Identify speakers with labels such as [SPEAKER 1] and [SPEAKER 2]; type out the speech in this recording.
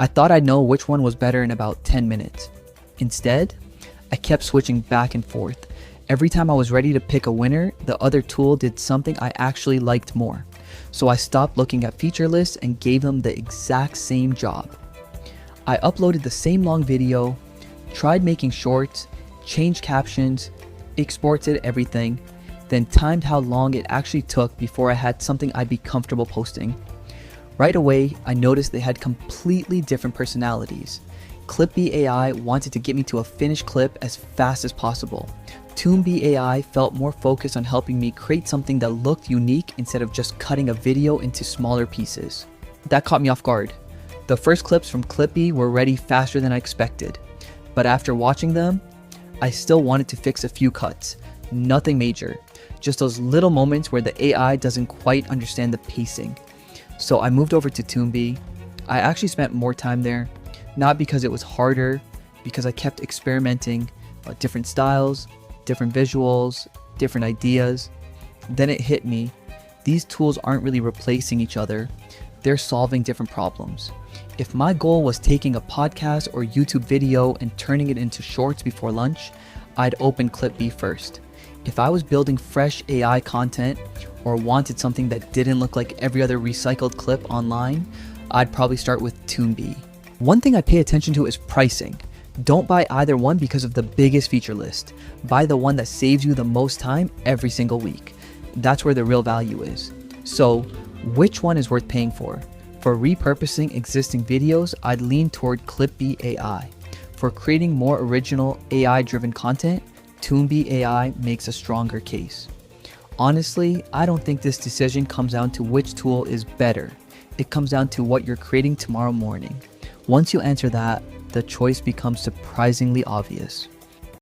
[SPEAKER 1] I thought I'd know which one was better in about 10 minutes. Instead, I kept switching back and forth. Every time I was ready to pick a winner, the other tool did something I actually liked more. So I stopped looking at feature lists and gave them the exact same job. I uploaded the same long video, tried making shorts, changed captions, exported everything, then timed how long it actually took before I had something I'd be comfortable posting. Right away, I noticed they had completely different personalities. Clipbee AI wanted to get me to a finished clip as fast as possible. Toonbee AI felt more focused on helping me create something that looked unique instead of just cutting a video into smaller pieces. That caught me off guard. The first clips from Clipbee were ready faster than I expected, but after watching them, I still wanted to fix a few cuts. Nothing major, just those little moments where the AI doesn't quite understand the pacing. So I moved over to Toonbee. I actually spent more time there, not because it was harder, because I kept experimenting with different styles, different visuals, different ideas. Then it hit me, these tools aren't really replacing each other, they're solving different problems. If my goal was taking a podcast or YouTube video and turning it into shorts before lunch, I'd open Clipbee first. If I was building fresh AI content or wanted something that didn't look like every other recycled clip online, I'd probably start with Toonbee. One thing I pay attention to is pricing. Don't buy either one because of the biggest feature list. Buy the one that saves you the most time every single week. That's where the real value is. So, which one is worth paying for? For repurposing existing videos, I'd lean toward Clipbee AI. For creating more original AI-driven content, Toonbee AI makes a stronger case. Honestly, I don't think this decision comes down to which tool is better. It comes down to what you're creating tomorrow morning. Once you answer that, the choice becomes surprisingly obvious.